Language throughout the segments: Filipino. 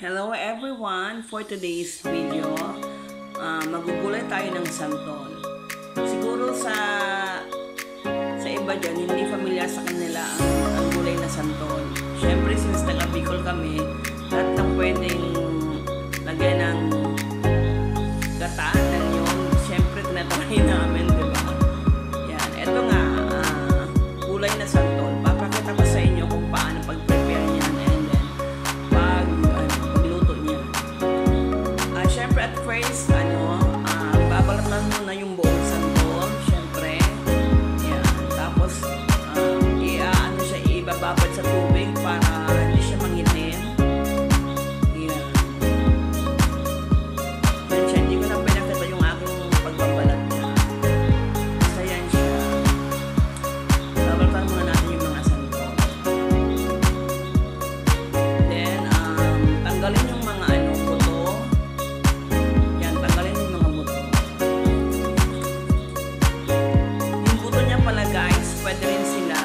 Hello everyone! For today's video, magugulay tayo ng santol. Siguro sa iba dyan, hindi familiar sa kanila ang gulay na santol. Siyempre, since taga-Bicol kami, lahat ng pwedeng lagyan ng gata, ng yun, siyempre tinatry namin, diba? Yan, eto nga, gulay na santol. Papakita ko sa inyo kung paano pag-prepare niyan and then pagluto niya. Siyempre at first, babalatan muna yung buong santol, siyempre. Yan, tapos ibababad sa tubig para hindi siya mangitim. Yan. Hindi ko na pinakita yung aking pagbabalat niya. Basta yan siya. Babalatan muna natin yung mga santol. Then, tanggalin yung mga buto. Yan, tanggalin yung mga buto. Yung buto niya pala guys, pwede rin sila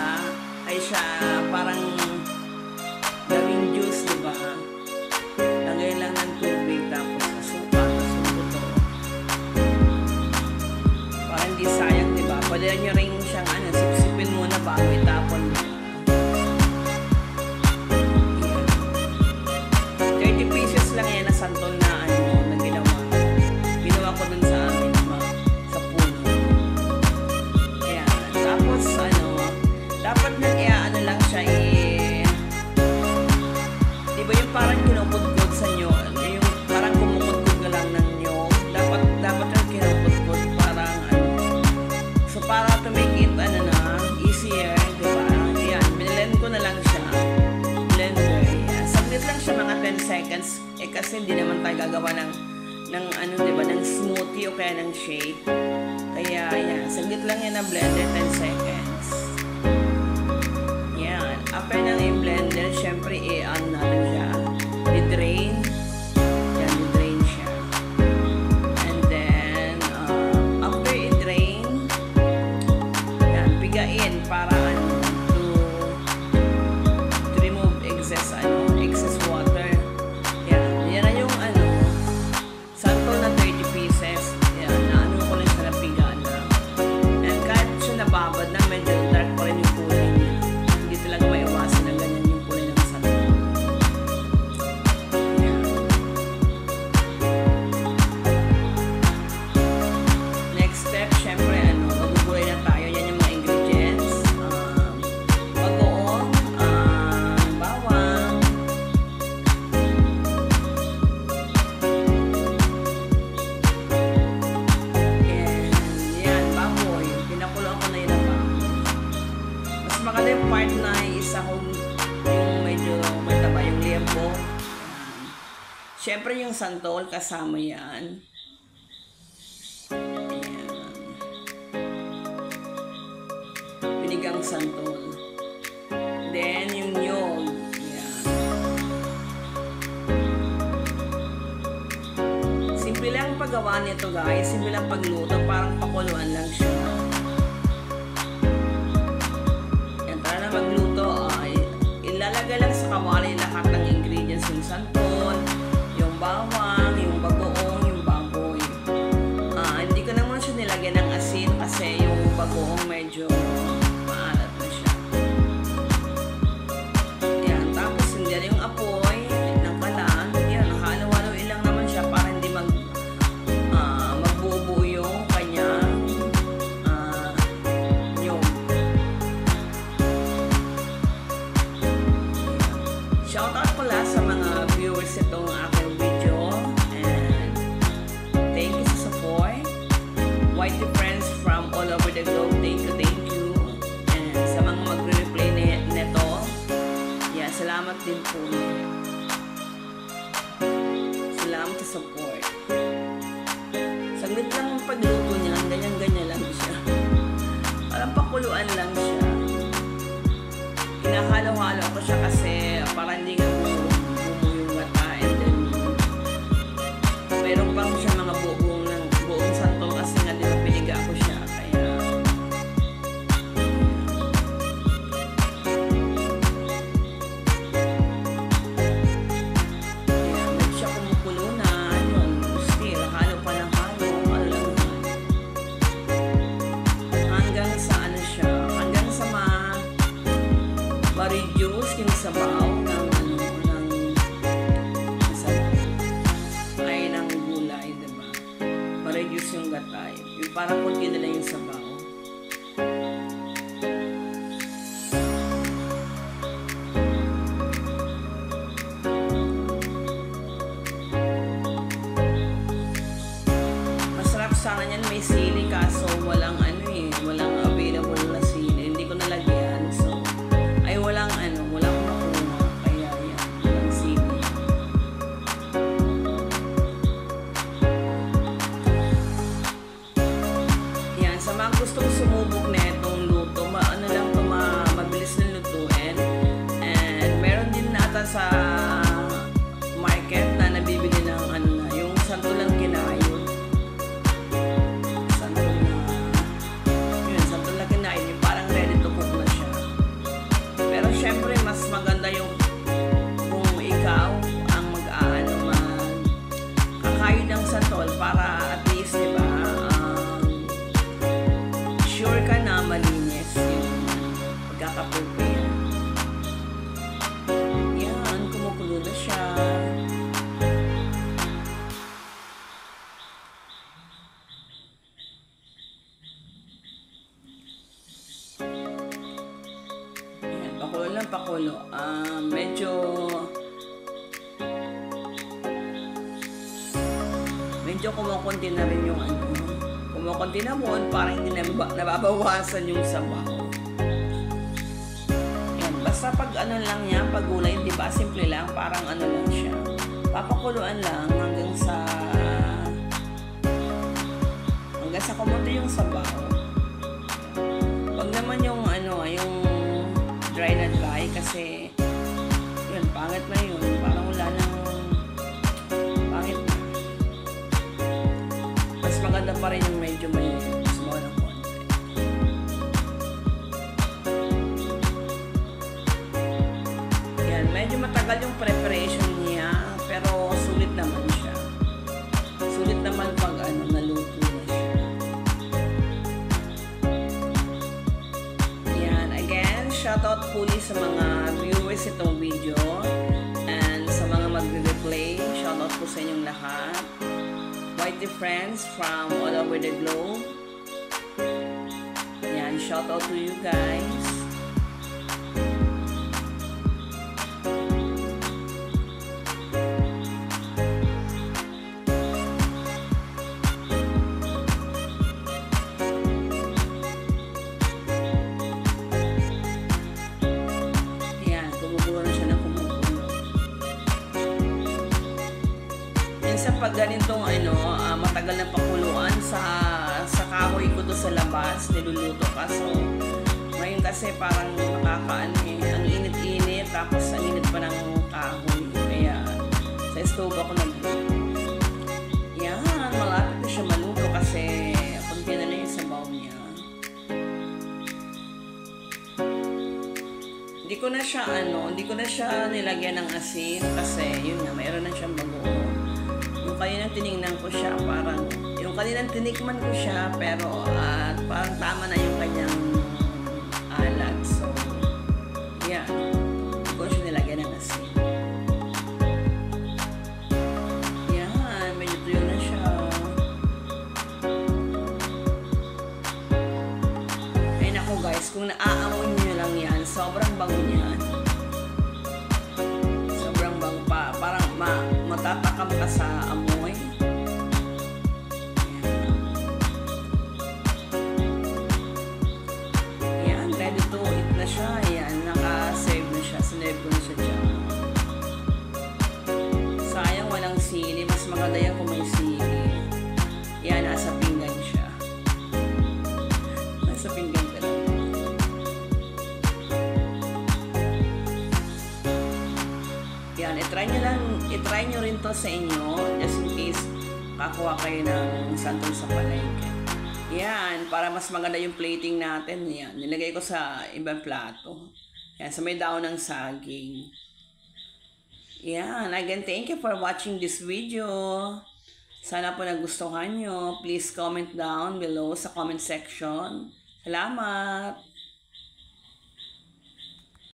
siya parang gawing juice, diba? Lagay lang ng tubig tapos asuka, tapos yung buto. Para hindi sayang, diba? Pwede nyo rin siyang sipsipin muna bago itapon, diba? Yeah. 30 pieces lang yan na santol na na ginawa. Ginawa ko dun sa amin, sa puno. Ayan. Tapos, dapat na lang siya diba yung parang kinukudkod sa nyo, yung parang kumukudkod ka lang ng nyo, dapat yung kinukudkod parang so para to make it easier, diba? Ayan, binilend ko na lang siya, blender, yan. Saglit lang siya, mga 10 seconds, kasi hindi naman tayo gagawa ng diba, ng smoothie o kaya ng shake, kaya yan, saglit lang yan na blender, 10 seconds. After nang i-blender, syempre natin siya. I-drain. Yan, i-drain siya. And then, after i-drain, yan, pigain para to remove excess water. Yan, yan na yung santol na 30 pieces. Yan, ko lang siya na pigaan na. And kahit siya nababad na, medyo dark pa rin yung kulay niya. Hindi talaga may iwasan na ganyan yung kulay ng santol. Yan. Next step, syempre, magugulay na tayo. Yan yung mga ingredients. Bagoong, bawang, and yan, baboy. Pinakuloan ko na yun ang baboy. Mas maganda yung part na isa kung yung medyo mataba yung liempo. Siyempre yung santol kasama yan. Ayan. Pinigang santol. Then yung nyog. Ayan. Simple lang paggawa nito guys. Simple lang pagluto. Parang pakuluan lang siya. Magluto, ilalagay lang sa kawali lahat ng ingredients, yung santol, yung bawang, yung bagoong, yung baboy. Hindi ko naman siya nilagyan ng asin kasi yung bagoong medyo maalat na siya. Yan, tapos hindi na yung apoy ng kalan. Yan, halo-haloin lang naman siya para hindi magbubuo yung kanyang shoutout pala sa mga viewers itong aking video and thank you sa support. White friends from all over the globe, thank you. And sa mga magre-replay nito, yeah, salamat din po. Salamat sa support. Saglit lang ang pagluto niya, ganyan-ganyan lang siya. Parang pakuluan lang siya. Hinahalo-halo ko siya kasi para hindi nga bumuo yung gata, and then meron pang siya mga buong santol kasi nga diba piniga ko siya, kaya ma-reduce yung sabaw ng gulay, diba? Ma-reduce yung gatay. Yung parang kunti na lang yung sabaw. Masarap sana yan, may sili, kaso walang walang available na sili. Hindi ko nalagyan. So, ay walang makuha. Kaya yan, walang sili. Yan, sa mga gustong sumubok na itong luto, mabilis na lutuin. And meron din nata sa market na nabibili ng yung santulang kinayo. Siyempre, mas maganda yung kung ikaw ang kakain ng santol para at least, diba, sure ka na malinis yung pagkakaprepare. Yan, kumukulo na siya. Pakulo lang, pakulo. Medyo kumukunti na rin yung kumukunti na mo, parang hindi nababawasan yung sabaw. Yan, basta pag lang niya, pag gulay, di ba, simple lang, parang lang siya. Papakuluan lang hanggang sa kumunti yung sabaw. Pag naman yung dry na dry, kasi yun, pangit na yun, parang wala nang pangit na. Mas maganda pa rin yung medyo may small ng konti. Yan, medyo matagal yung preparation niya, pero sulit naman siya. Sulit naman pag naluto na siya. Shoutout puli sa mga viewers itong video and sa mga magre-replay. Shoutout po sa inyong lahat. Whitey friends from all over the globe. Yan, shoutout to you guys. Minsan pag ganitong matagal na pakuluan sa kahoy ko to sa labas, niluluto ka. So, ngayon kasi parang ang init-init, tapos ang init pa ng kahoy. Kaya, sa stove ako nagluto. Yan, malapit na siya maluto kasi kunti na lang yung sabaw niya. Hindi ko na siya nilagyan ng asin kasi yun nga, mayroon na siyang bagoong. Yung kaninang tinignan ko siya, yung kaninang tinikman ko siya, pero parang tama na yung kanyang alat. So, yeah. Hindi ko siya nilagyan ng asin. Yan, medyo tuyo na siya. Ay naku guys, kung naaamoy nyo lang yan, sobrang bango niyan. Sobrang bango pa. Parang matatakam ka sa amoy. Yan, ready to eat na siya. Yan, naka-save na siya. Sinave ko na siya dyan. Sayang walang sili. Mas maganda yan kung may sili. Yan, nasa pinggan siya. Nasa pinggan ka lang. Yan, itry nyo rin to sa inyo, just in case kakuha kayo ng santol sa palengke. Yan, para mas maganda yung plating natin. Yan, nilagay ko sa ibang plato. Yan, sa may daon ng saging. Yan, again, thank you for watching this video. Sana po nagustuhan nyo. Please comment down below sa comment section. Salamat!